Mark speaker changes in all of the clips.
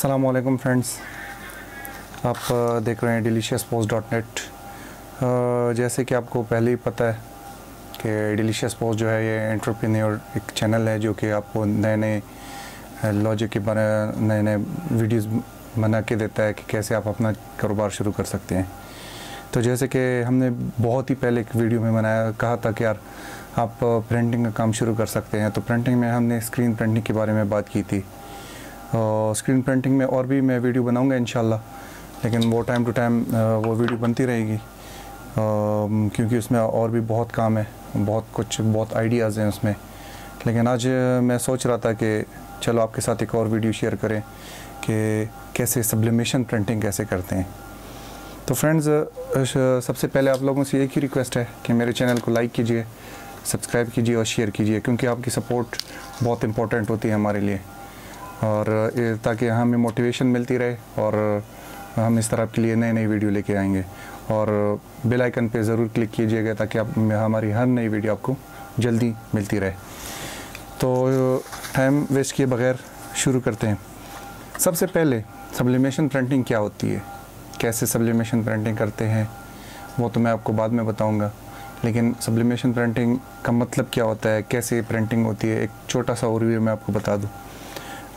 Speaker 1: अस्सलामुअलैकुम फ्रेंड्स, आप देख रहे हैं deliciouspose.net। जैसे कि आपको पहले ही पता है कि डिलीशियस पोस्ट जो है ये एंटरप्रेन्योर एक चैनल है जो कि आपको नए नए लॉजिक के बारे नए नए वीडियोस बना के देता है कि कैसे आप अपना कारोबार शुरू कर सकते हैं। तो जैसे कि हमने बहुत ही पहले एक वीडियो में कहा था कि यार आप प्रिंटिंग का काम शुरू कर सकते हैं। तो प्रिंटिंग में हमने स्क्रीन प्रिंटिंग के बारे में बात की थी। स्क्रीन प्रिंटिंग में और भी मैं वीडियो बनाऊंगा इंशाल्लाह, लेकिन वो टाइम टू टाइम वो वीडियो बनती रहेगी क्योंकि उसमें और भी बहुत काम है, बहुत आइडियाज़ हैं उसमें। लेकिन आज मैं सोच रहा था कि चलो आपके साथ एक और वीडियो शेयर करें कि कैसे सब्लिमेशन प्रिंटिंग कैसे करते हैं। तो फ्रेंड्स, सबसे पहले आप लोगों से एक ही रिक्वेस्ट है कि मेरे चैनल को लाइक कीजिए, सब्सक्राइब कीजिए और शेयर कीजिए, क्योंकि आपकी सपोर्ट बहुत इम्पोर्टेंट होती है हमारे लिए, और ताकि हमें मोटिवेशन मिलती रहे और हम इस तरह के लिए नए नई वीडियो लेके आएंगे। और बेल आइकन पे ज़रूर क्लिक कीजिएगा ताकि आप हमारी हर नई वीडियो आपको जल्दी मिलती रहे। तो टाइम वेस्ट किए बगैर शुरू करते हैं। सबसे पहले सब्लिमेशन प्रिंटिंग क्या होती है, कैसे सब्लिमेशन प्रिंटिंग करते हैं वो तो मैं आपको बाद में बताऊंगा, लेकिन सब्लिमेशन प्रिंटिंग का मतलब क्या होता है, कैसे प्रिंटिंग होती है, एक छोटा सा ओवरव्यू मैं आपको बता दूं।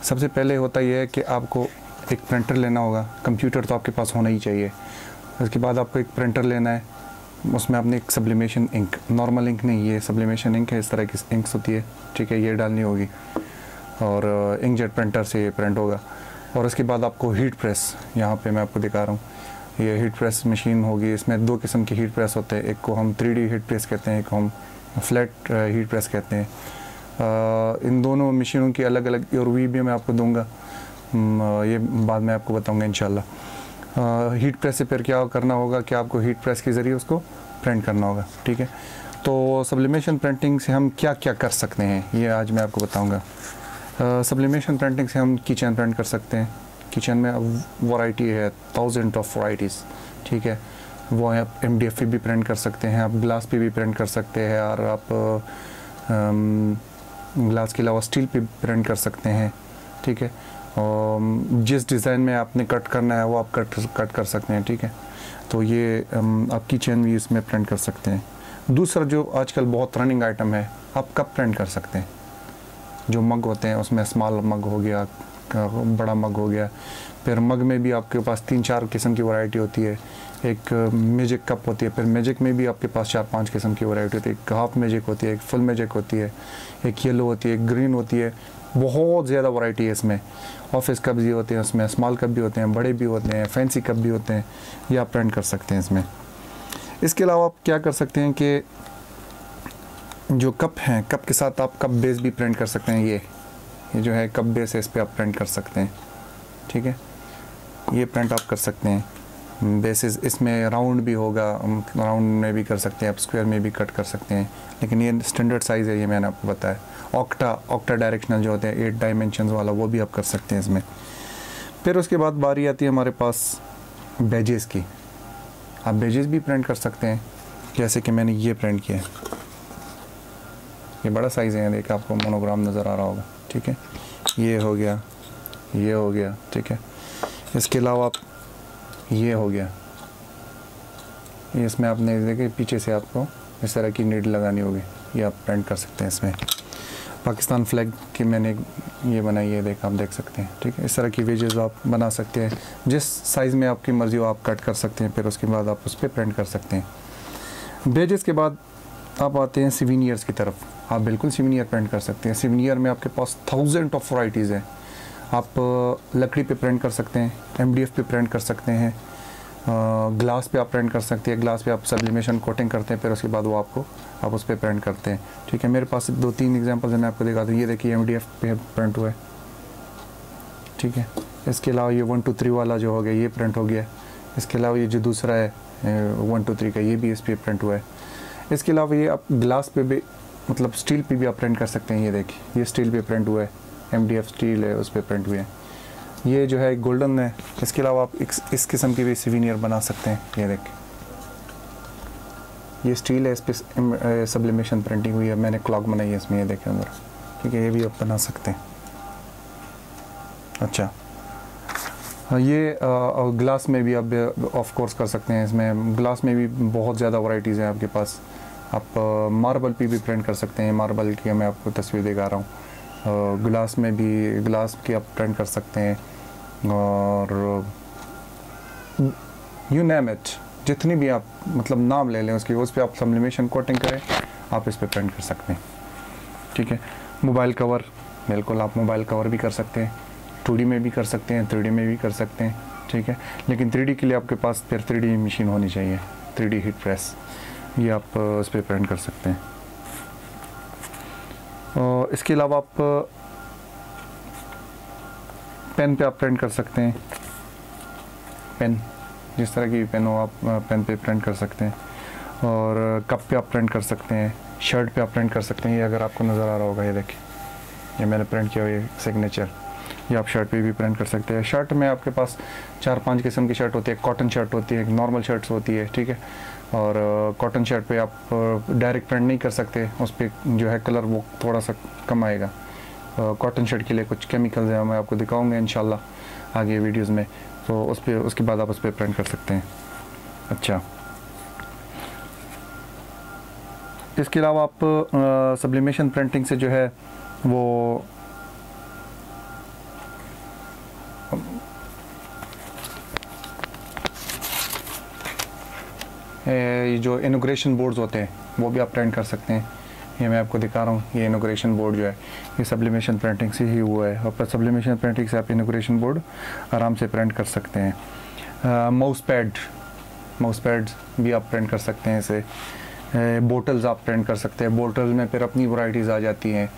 Speaker 1: सबसे पहले होता यह है कि आपको एक प्रिंटर लेना होगा। कंप्यूटर तो आपके पास होना ही चाहिए। उसके बाद आपको एक प्रिंटर लेना है, उसमें आपने एक सब्लिमेशन इंक, नॉर्मल इंक नहीं, ये सब्लिमेशन इंक है, इस तरह की इंक्स होती है, ठीक है, ये डालनी होगी और इंकजेट प्रिंटर से ये प्रिंट होगा। और उसके बाद आपको हीट प्रेस, यहाँ पे मैं आपको दिखा रहा हूँ, ये हीट प्रेस मशीन होगी। इसमें दो किस्म की हीट प्रेस होते हैं, एक को हम 3D हीट प्रेस कहते हैं, एक को हम फ्लैट हीट प्रेस कहते हैं। इन दोनों मशीनों की अलग अलग रिव्यू भी मैं आपको दूंगा, ये बाद में आपको बताऊंगा इंशाल्लाह। हीट प्रेस से फिर क्या करना होगा कि आपको हीट प्रेस के ज़रिए उसको प्रिंट करना होगा, ठीक है। तो सब्लिमेशन प्रिंटिंग से हम क्या क्या कर सकते हैं ये आज मैं आपको बताऊंगा। सब्लिमेशन प्रिंटिंग से हम किचन प्रिंट कर सकते हैं। किचन में वैरायटी है, 1000 ऑफ वैराइटीज़, ठीक है। वो आप MDF पे भी प्रिंट कर सकते हैं, आप ग्लास पे भी प्रिंट कर सकते हैं, और आप ग्लास के अलावा स्टील पे प्रिंट कर सकते हैं, ठीक है। और जिस डिज़ाइन में आपने कट करना है वो आप कट कर सकते हैं, ठीक है। तो ये आप किचन भी इसमें प्रिंट कर सकते हैं। दूसरा जो आजकल बहुत रनिंग आइटम है, आप कप प्रिंट कर सकते हैं। जो मग होते हैं उसमें स्मॉल मग हो गया, बड़ा मग हो गया। फिर मग में भी आपके पास 3-4 किस्म की वैरायटी होती है। एक मैजिक कप होती है, फिर मैजिक में भी आपके पास 4-5 किस्म की वैरायटी होती है। एक हाफ मैजिक होती है, एक फुल मैजिक होती है, एक येलो होती है, एक ग्रीन होती है। बहुत ज़्यादा वैरायटी है इसमें। ऑफिस कप भी होते हैं, उसमें स्मॉल कप भी होते हैं, बड़े भी होते हैं, फैंसी कप भी होते हैं, ये आप प्रिंट कर सकते हैं इसमें। इसके अलावा आप क्या कर सकते हैं कि जो कप हैं, कप के साथ आप कप बेस भी प्रिंट कर सकते हैं। ये जो है कप बेस है, इस पर आप प्रिंट कर सकते हैं, ठीक है। ये प्रिंट आप कर सकते हैं। बेसिस इसमें राउंड भी होगा, राउंड में भी कर सकते हैं, आप स्क्वायर में भी कट कर सकते हैं, लेकिन ये स्टैंडर्ड साइज़ है, ये मैंने आपको बताया। ऑक्टा डायरेक्शनल जो होते हैं 8 डायमेंशंस वाला, वो भी आप कर सकते हैं इसमें। फिर उसके बाद बारी आती है हमारे पास बैजेस की। आप बैजेस भी प्रिंट कर सकते हैं, जैसे कि मैंने ये प्रिंट किया है। ये बड़ा साइज़ है, देखिए आपको मोनोग्राम नज़र आ रहा होगा, ठीक है। ये हो गया, ये हो गया, ठीक है। इसके अलावा आप ये हो गया, ये इसमें आपने देखिए पीछे से आपको इस तरह की नीडल लगानी होगी, ये आप प्रिंट कर सकते हैं इसमें। पाकिस्तान फ्लैग की मैंने ये बनाई है, आप देख सकते हैं, ठीक है। इस तरह की वेजेस आप बना सकते हैं, जिस साइज़ में आपकी मर्ज़ी हो आप कट कर सकते हैं। फिर उसके बाद आप उस पर प्रिंट कर सकते हैं। वेजेस के बाद आप आते हैं सिविनियर्स की तरफ। आप बिल्कुल सिविनियर प्रिंट कर सकते हैं। सिविनियर में आपके पास 1000 ऑफ वैराइटीज़ हैं। आप लकड़ी पे प्रिंट कर सकते हैं, MDF पे प्रिंट कर सकते हैं, ग्लास पे आप प्रिंट कर सकते हैं। ग्लास पे आप सब्लिमेशन कोटिंग करते हैं, फिर उसके बाद वो आप उस पर प्रिंट करते हैं, ठीक है। मेरे पास 2-3 एग्जांपल्स हैं, मैं आपको दिखाता हूँ। ये देखिए MDF पे प्रिंट हुआ है, ठीक है। इसके अलावा ये 1 2 3 वाला जो हो गया, ये प्रिंट हो गया। इसके अलावा ये जो दूसरा है 1 2 3 का, ये भी इस पर प्रिंट हुआ है। इसके अलावा ये आप ग्लास पे भी, मतलब स्टील पे भी आप प्रिंट कर सकते हैं। ये देखिए, ये स्टील पे प्रिंट हुआ है, MDF स्टील है, उस पर प्रिंट हुए हैं। ये जो है गोल्डन है। इसके अलावा आप इस किस्म की भी सिविनियर बना सकते हैं। ये देखिए, ये स्टील है, इस पर सब्लिमेशन प्रिंटिंग हुई है, मैंने क्लॉक बनाई है इसमें, ये देखें अंदर, ठीक है। ये भी आप बना सकते हैं। अच्छा, ये ग्लास में भी आप ऑफ कोर्स कर सकते हैं। इसमें ग्लास में भी बहुत ज़्यादा वैरायटीज़ हैं आपके पास। आप मार्बल पे भी प्रिंट कर सकते हैं। मार्बल की मैं आपको तस्वीर दिखा रहा हूँ। ग्लास में भी ग्लास की आप प्रिंट कर सकते हैं, और यू नेम इट, जितनी भी आप मतलब नाम ले लें उसकी, उस पर आप सब्लिमेशन कोटिंग करें, आप इस पर प्रिंट कर सकते हैं। ठीक है। मोबाइल कवर, बिल्कुल आप मोबाइल कवर भी कर सकते हैं, 2D में भी कर सकते हैं, 3D में भी कर सकते हैं। ठीक है। लेकिन 3D के लिए आपके पास फिर 3D मशीन होनी चाहिए, 3D हीट प्रेस, ये आप उस पर प्रिंट कर सकते हैं। और इसके अलावा आप पेन पे आप प्रिंट कर सकते हैं। पेन, जिस तरह की पेन हो आप पेन पे प्रिंट कर सकते हैं। और कप पे आप प्रिंट कर सकते हैं, शर्ट पे आप प्रिंट कर सकते हैं। ये अगर आपको नज़र आ रहा होगा, ये देखिए, ये मैंने प्रिंट किया हुआ ये सिग्नेचर, ये आप शर्ट पे भी प्रिंट कर सकते हैं। शर्ट में आपके पास 4-5 किस्म की शर्ट होती है। कॉटन शर्ट होती है, एक नॉर्मल शर्ट्स होती है। ठीक है। और कॉटन शर्ट पे आप डायरेक्ट प्रिंट नहीं कर सकते, उस पर जो है कलर वो थोड़ा सा कम आएगा। कॉटन शर्ट के लिए कुछ केमिकल्स हैं, मैं आपको दिखाऊंगा इंशाल्लाह आगे वीडियोस में, तो उस पर उसके बाद आप उस पर प्रिंट कर सकते हैं। अच्छा, इसके अलावा आप सब्लिमेशन प्रिंटिंग से जो है वो ये जो इनोग्रेशन बोर्ड्स होते हैं वो भी आप प्रिंट कर सकते हैं। ये मैं आपको दिखा रहा हूँ, ये इनोग्रेशन बोर्ड जो है ये सब्लिमेशन प्रिंटिंग से ही हुआ है। और सब्लिमेशन प्रिंटिंग से आप इनोग्रेशन बोर्ड आराम से प्रिंट कर सकते हैं। माउस पैड्स भी आप प्रिंट कर सकते हैं इसे। बोटल्स आप प्रिंट कर सकते हैं। बोटल्स में फिर अपनी वैरायटीज़ आ जाती हैं।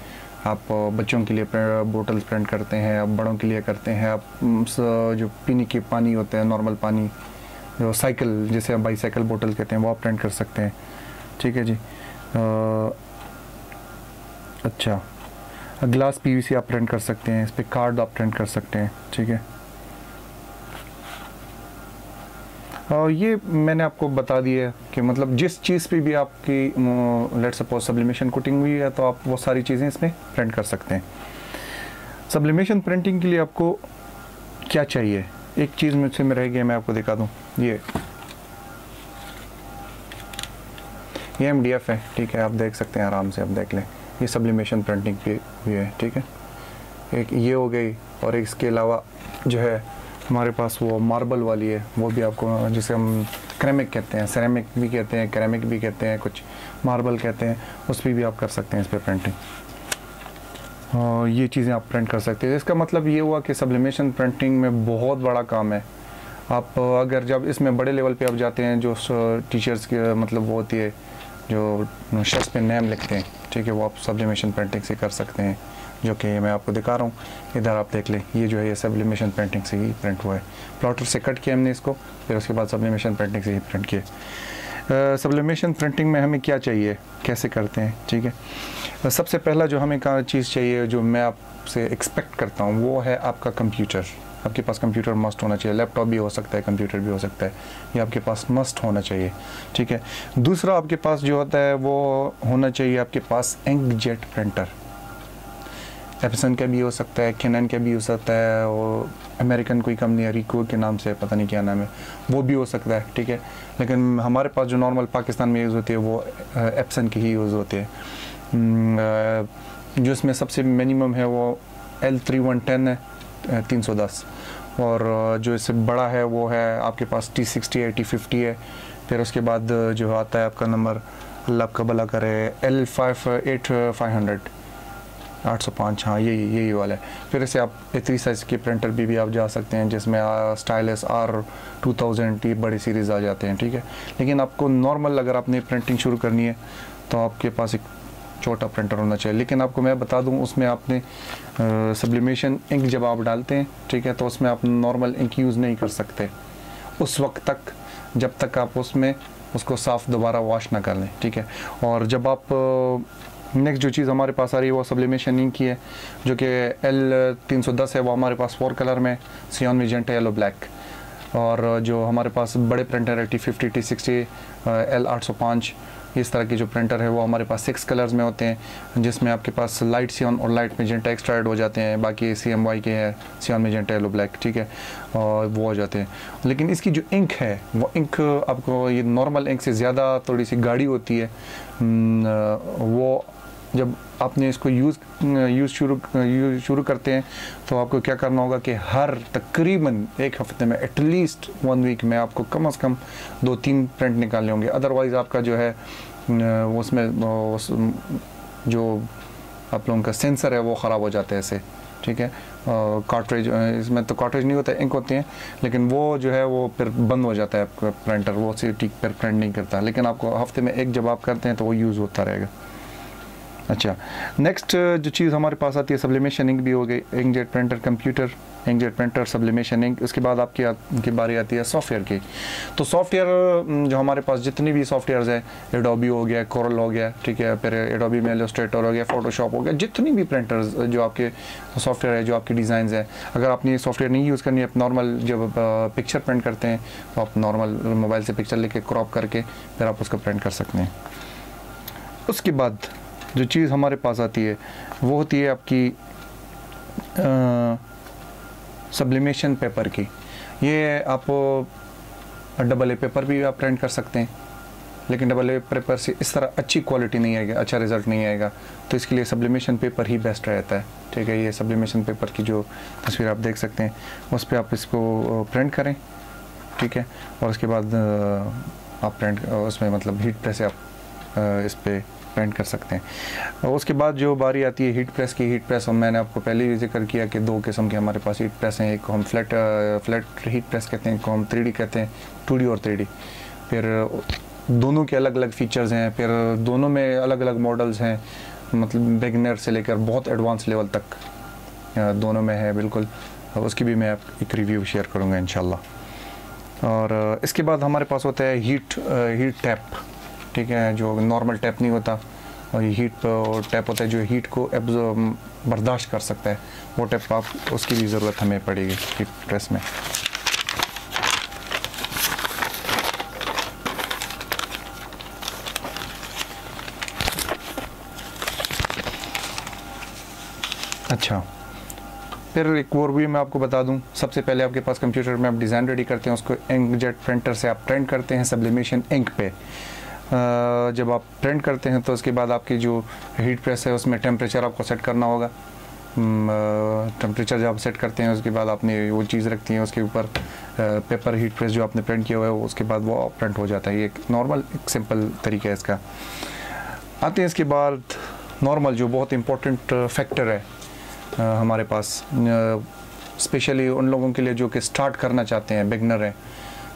Speaker 1: आप बच्चों के लिए बोटल्स प्रिंट करते हैं, आप बड़ों के लिए करते हैं। आप जो पीने के पानी होते हैं, नॉर्मल पानी, जो साइकिल जैसे आप बाईसाइकिल बोतल कहते हैं, वो आप प्रिंट कर सकते हैं। ठीक है जी। अच्छा, ग्लास PVC आप प्रिंट कर सकते हैं, इस पर कार्ड आप प्रिंट कर सकते हैं। ठीक है। और ये मैंने आपको बता दिया कि मतलब जिस चीज़ पे भी आपकी लेट सपोज सब्लिमेशन कोटिंग हुई है, तो आप वो सारी चीज़ें इसमें प्रिंट कर सकते हैं। सब्लिमेशन प्रिंटिंग के लिए आपको क्या चाहिए, एक चीज़ मुझसे में रह गई, मैं आपको दिखा दूँ। ये MDF है। ठीक है, आप देख सकते हैं, आराम से आप देख लें, ये सब्लिमेशन प्रिंटिंग की हुई है। ठीक है, एक ये हो गई, और इसके अलावा जो है हमारे पास वो मार्बल वाली है, वो भी आपको, जिसे हम क्रेमिक कहते हैं, सेरेमिक भी कहते हैं, कैरेमिक भी कहते हैं, कुछ मार्बल कहते हैं, उस पर भी आप कर सकते हैं इस पर प्रिंटिंग। और ये चीज़ें आप प्रिंट कर सकते हैं। इसका मतलब ये हुआ कि सब्लिमेशन प्रिंटिंग में बहुत बड़ा काम है। आप अगर जब इसमें बड़े लेवल पे आप जाते हैं, जो टीचर्स के मतलब वो होती है जो शर्ट्स पे नेम लिखते हैं, ठीक है, वो आप सब्लिमेशन प्रिंटिंग से कर सकते हैं, जो कि मैं आपको दिखा रहा हूँ। इधर आप देख लें, ये जो है ये सब्लिमेशन प्रिंटिंग से ही प्रिंट हुआ है। प्लॉटर से कट किया हमने इसको, फिर उसके बाद सब्लिमेशन प्रिंटिंग से ही प्रिंट किया। सब्लिमेशन प्रिंटिंग में हमें क्या चाहिए, कैसे करते हैं, ठीक है। सबसे पहला जो हमें चीज़ चाहिए, जो मैं आपसे एक्सपेक्ट करता हूँ, वो है आपका कंप्यूटर। आपके पास कंप्यूटर मस्ट होना चाहिए। लैपटॉप भी हो सकता है, कंप्यूटर भी हो सकता है, ये आपके पास मस्ट होना चाहिए, ठीक है। दूसरा आपके पास जो होता है वो होना चाहिए आपके पास इंकजेट प्रिंटर। एप्सन का भी हो सकता है, कैनन का भी हो सकता है, और अमेरिकन कोई कंपनी है रिको के नाम से, पता नहीं क्या नाम है, वो भी हो सकता है, ठीक है। लेकिन हमारे पास जो नॉर्मल पाकिस्तान में यूज़ होती है वो एप्सन की ही यूज़ होती है। जो इसमें सबसे मिनिमम है वो L3110 है, 310, और जो इससे बड़ा है वो है आपके पास T60 है, T50 है। फिर उसके बाद जो आता है आपका नंबर, अल्लाह का भला करे, L58500 805, हाँ यही वाला है। फिर इसे आप A3 साइज़ के प्रिंटर भी आप जा सकते हैं, जिसमें स्टाइलस R2000 बड़ी सीरीज़ आ जाते हैं, ठीक है। लेकिन आपको नॉर्मल अगर आपने प्रिंटिंग शुरू करनी है तो आपके पास एक छोटा प्रिंटर होना चाहिए। लेकिन आपको मैं बता दूं, उसमें आपने सब्लिमेशन इंक जब आप डालते हैं, ठीक है, तो उसमें आप नॉर्मल इंक यूज़ नहीं कर सकते उस वक्त तक, जब तक आप उसमें उसको साफ़ दोबारा वॉश ना कर लें, ठीक है। और जब आप नेक्स्ट जो चीज़ हमारे पास आ रही है वो सब्लिमेशन इंक की है, जो कि L310 है। वो हमारे पास 4 कलर में, सियान, मैजेंटा, येलो, ब्लैक। और जो हमारे पास बड़े प्रिंटर है T50 T60 L805 इस तरह की जो प्रिंटर है वो हमारे पास 6 कलर्स में होते हैं, जिसमें आपके पास लाइट सियॉन और लाइट मेजेंटा एक्स्ट्रा ऐड हो जाते हैं। बाकी CMY के है सियॉन मेजेंटा येलो ब्लैक, ठीक है, और वो हो जाते हैं। लेकिन इसकी जो इंक है वो इंक आपको ये नॉर्मल इंक से ज़्यादा थोड़ी सी गाढ़ी होती है। वो जब आपने इसको यूज़ शुरू करते हैं तो आपको क्या करना होगा कि हर तकरीबन एक हफ्ते में एटलीस्ट 1 वीक में आपको कम से कम 2-3 प्रिंट निकालने होंगे। अदरवाइज़ आपका जो है उसमें जो आप लोगों का सेंसर है वो ख़राब हो जाता है ऐसे, ठीक है। कार्ट्रिज इसमें तो कार्ट्रिज नहीं होता है, इंक होते हैं, लेकिन वो जो है वो फिर बंद हो जाता है आपका प्रिंटर, वो से ठीक पर प्रिंट नहीं करता। लेकिन आपको हफ्ते में एक जब आप करते हैं तो वो यूज़ होता रहेगा। अच्छा, नेक्स्ट जो चीज़ हमारे पास आती है सब्लिमेशन इंक भी हो गई, inkjet printer computer, inkjet printer, sublimation ink. उसके बाद आपकी बारी आती है सॉफ्टवेयर की। तो सॉफ्टवेयर जो हमारे पास जितनी भी सॉफ्टवेयर्स है, एडोबी हो गया, कोरल हो गया, ठीक है, फिर एडोबी में इलस्ट्रेटर हो गया, फोटोशॉप हो गया, जितनी भी प्रिंटर्स जो आपके सॉफ्टवेयर है, जो आपकी डिज़ाइंस है, अगर आपने ये सॉफ्टवेयर नहीं यूज़ करनी है, आप नॉर्मल जब पिक्चर प्रिंट करते हैं तो आप नॉर्मल मोबाइल से पिक्चर लेके क्रॉप करके फिर आप उसका प्रिंट कर सकते हैं। उसके बाद जो चीज़ हमारे पास आती है वो होती है आपकी सब्लिमेशन पेपर की। ये आप AA पेपर भी आप प्रिंट कर सकते हैं, लेकिन AA पेपर से इस तरह अच्छी क्वालिटी नहीं आएगी, अच्छा रिज़ल्ट नहीं आएगा, तो इसके लिए सब्लिमेशन पेपर ही बेस्ट रहता है, ठीक है। ये सब्लिमेशन पेपर की जो तस्वीर आप देख सकते हैं उस पर आप इसको प्रिंट करें, ठीक है, और उसके बाद आप प्रिंट उसमें मतलब हीट प्रेस से आप इस पर प्रिंट कर सकते हैं। उसके बाद जो बारी आती है हीट प्रेस की। हीट प्रेस मैंने आपको पहले ही जिक्र किया कि 2 किस्म के हमारे पास हीट प्रेस हैं। एक को हम फ्लैट हीट प्रेस कहते हैं, एक को हम 3D कहते हैं, 2D और 3D। फिर दोनों के अलग अलग फ़ीचर्स हैं, फिर दोनों में अलग अलग मॉडल्स हैं, मतलब बिगिनर से लेकर बहुत एडवांस लेवल तक दोनों में है बिल्कुल। उसकी भी मैं एक रिव्यू शेयर करूँगा इंशाल्लाह। और इसके बाद हमारे पास होता है हीट टैप, ठीक है, जो नॉर्मल टैप नहीं होता, और ये हीट टैप होता है जो हीट को बर्दाश्त कर सकता है, वो टैप आप उसकी भी ज़रूरत हमें पड़ेगी हीट प्रेस में। अच्छा, फिर एक और भी मैं आपको बता दूं, सबसे पहले आपके पास कंप्यूटर में आप डिज़ाइन रेडी करते हैं, उसको इंकजेट प्रिंटर से आप प्रिंट करते हैं सब्लिमेशन इंक पे। जब आप प्रिंट करते हैं तो उसके बाद आपकी जो हीट प्रेस है उसमें टेम्परेचर आपको सेट करना होगा। टेम्परेचर जब आप सेट करते हैं उसके बाद आपने वो चीज़ रखती है उसके ऊपर पेपर हीट प्रेस जो आपने प्रिंट किया हुआ है, उसके बाद वो प्रिंट हो जाता है। ये एक नॉर्मल एक सिंपल तरीका है इसका। आते हैं इसके बाद नॉर्मल जो बहुत इम्पोर्टेंट फैक्टर है हमारे पास, स्पेशली उन लोगों के लिए जो कि स्टार्ट करना चाहते हैं, बिगनर हैं,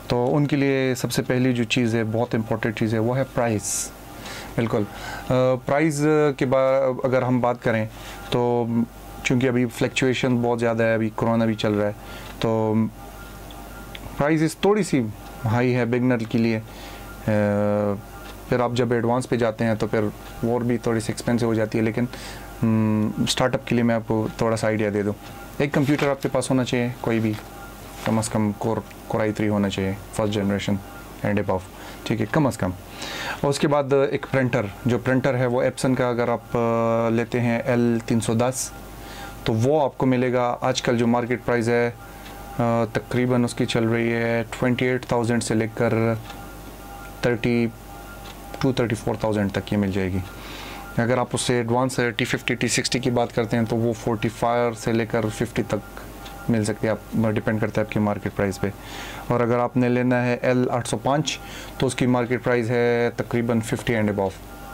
Speaker 1: तो उनके लिए सबसे पहली जो चीज़ है, बहुत इम्पोर्टेंट चीज़ है, वो है प्राइस। बिल्कुल, प्राइस के बाद अगर हम बात करें तो चूँकि अभी फ्लक्चुएशन बहुत ज़्यादा है, अभी कोरोना भी चल रहा है, तो प्राइस थोड़ी सी हाई है बिगनर के लिए। फिर आप जब एडवांस पे जाते हैं तो फिर और भी थोड़ी सी एक्सपेंसिव हो जाती है। लेकिन स्टार्टअप के लिए मैं आपको थोड़ा सा आइडिया दे दूँ। एक कंप्यूटर आपके पास होना चाहिए, कोई भी कम से कम कोर i3 होना चाहिए, फर्स्ट जनरेशन एंड अबव, ठीक है, कम से कम। और उसके बाद एक प्रिंटर, जो प्रिंटर है वो एप्सन का अगर आप लेते हैं L310 तो वो आपको मिलेगा, आजकल जो मार्केट प्राइस है तकरीबन उसकी चल रही है 28,000 से लेकर 34,000 तक ये मिल जाएगी। अगर आप उससे एडवांस T50 T60 की बात करते हैं तो वो 45 से लेकर 50 तक मिल सकती है, आप डिपेंड करता है आपकी मार्केट प्राइस पे। और अगर आपने लेना है L805 तो उसकी मार्केट प्राइस है तकरीबन 50 एंड अबव,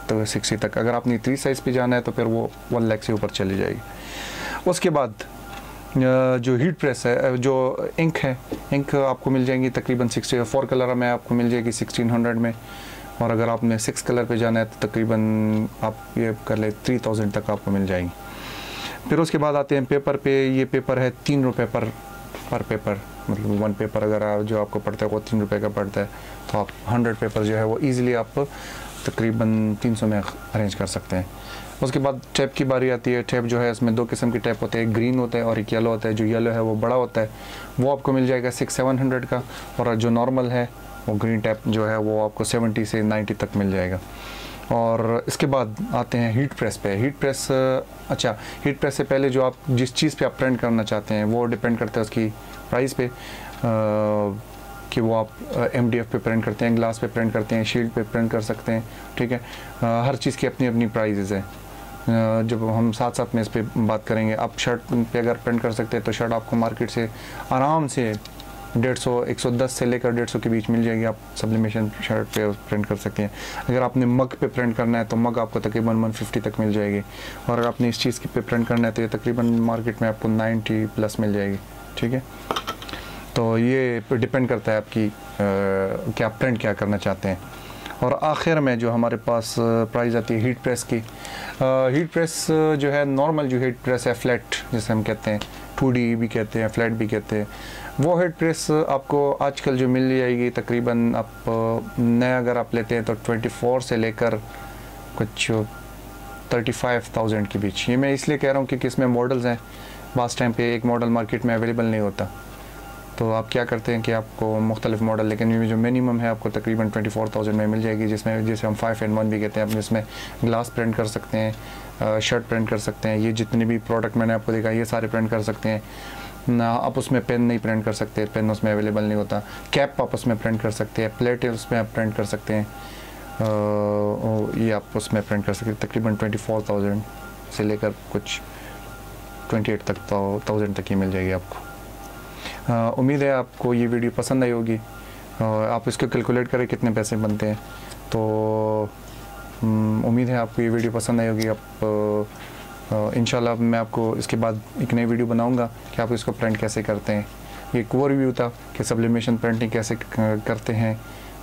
Speaker 1: तो 60 तक। अगर आपने 3 साइज़ पे जाना है तो फिर वो 1 लाख से ऊपर चली जाएगी। उसके बाद जो हीट प्रेस है, जो इंक है, इंक आपको मिल जाएंगी तकरीबन 4 कलर में आपको मिल जाएगी 1600 में। और अगर आपने 6 कलर पे जाना है तो तकरीबन आप ये कर ले 3000 तक आपको मिल जाएंगी। फिर उसके बाद आते हैं पेपर पे। ये पेपर है 3 रुपये पर पेपर, मतलब 1 पेपर अगर जो आपको पड़ता है वो 3 रुपये का पड़ता है, तो आप 100 पेपर जो है वो ईज़िली आप तकरीबन 300 में अरेंज कर सकते हैं। उसके बाद टैप की बारी आती है। टैप जो है इसमें 2 किस्म के टैप होते हैं, एक ग्रीन होता है और एक येलो होता है। जो येलो है वो बड़ा होता है, वो आपको मिल जाएगा 600-700 का, और जो नॉर्मल है वो ग्रीन टैप जो है वो आपको 70 से 90 तक मिल जाएगा। और इसके बाद आते हैं हीट प्रेस पे। हीट प्रेस, अच्छा, हीट प्रेस से पहले जो आप जिस चीज़ पे आप प्रिंट करना चाहते हैं वो डिपेंड करता है उसकी प्राइस पे, कि वो आप MDF पे प्रिंट करते हैं, ग्लास पे प्रिंट करते हैं, शील्ड पे प्रिंट कर सकते हैं, ठीक है। हर चीज़ की अपनी अपनी प्राइजेज़ है। जब हम साथ साथ में इस पर बात करेंगे, आप शर्ट पे अगर प्रिंट कर सकते हैं तो शर्ट आपको मार्केट से आराम से 150 से लेकर 150 के बीच मिल जाएगी। आप सब्लिमेशन शर्ट पे प्रिंट कर सकते हैं। अगर आपने मग पे प्रिंट करना है तो मग आपको तकरीबन 150 तक मिल जाएगी, और अगर आपने इस चीज़ पे प्रिंट करना है तो ये तकरीबन मार्केट में आपको 90 प्लस मिल जाएगी, ठीक है। तो ये डिपेंड करता है आपकी कि आप प्रिंट क्या करना चाहते हैं। और आखिर में जो हमारे पास प्राइस आती है हीट प्रेस की। हीट प्रेस जो है, नॉर्मल जो हीट प्रेस है, फ्लैट जिसे हम कहते हैं, 2D भी कहते हैं, फ्लैट भी कहते हैं, वो हीट प्रेस आपको आजकल जो मिल जाएगी तकरीबन, आप नया अगर आप लेते हैं तो 24 से लेकर कुछ 35,000 के बीच। ये मैं इसलिए कह रहा हूँ क्योंकि इसमें मॉडल्स हैं। बास टाइम पे एक मॉडल मार्केट में अवेलेबल नहीं होता, तो आप क्या करते हैं कि आपको मुख्तलिफ मॉडल, लेकिन ये जो मिनिमम है आपको तकरीबन 24,000 में मिल जाएगी, जिसमें जिसे हम 5-in-1 भी कहते हैं। आप इसमें ग्लास प्रिंट कर सकते हैं, शर्ट प्रिंट कर सकते हैं, ये जितने भी प्रोडक्ट मैंने आपको दिखाया ये सारे प्रिंट कर सकते हैं ना। आप उसमें पेन नहीं प्रिंट कर सकते, पेन उसमें अवेलेबल नहीं होता। कैप आप उसमें प्रिंट कर सकते हैं, प्लेट उसमें आप प्रिंट कर सकते हैं, ये आप उसमें प्रिंट कर सकते हैं। तकरीबन 24,000 से लेकर कुछ 28 तक 1000 तक ही मिल जाएगी आपको। उम्मीद है आपको ये वीडियो पसंद आई होगी। आप इसको कैलकुलेट करें कितने पैसे बनते हैं, तो उम्मीद है आपको ये वीडियो पसंद आई होगी। आप इंशाल्लाह मैं आपको इसके बाद एक नई वीडियो बनाऊंगा कि आप इसको प्रिंट कैसे करते हैं। ये एक ओवरव्यू था कि सब्लिमेशन प्रिंटिंग कैसे करते हैं,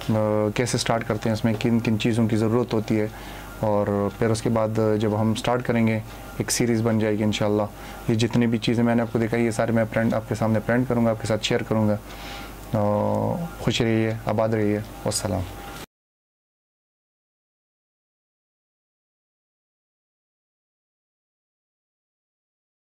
Speaker 1: कैसे स्टार्ट करते हैं, उसमें किन किन चीज़ों की ज़रूरत होती है। और फिर उसके बाद जब हम स्टार्ट करेंगे एक सीरीज़ बन जाएगी इंशाल्लाह। ये जितनी भी चीज़ें मैंने आपको दिखाई ये सारे मैं प्रिंट आपके सामने प्रिंट करूँगा, आपके साथ शेयर करूँगा। खुश रहिए, आबाद रहिए, वस्सलाम।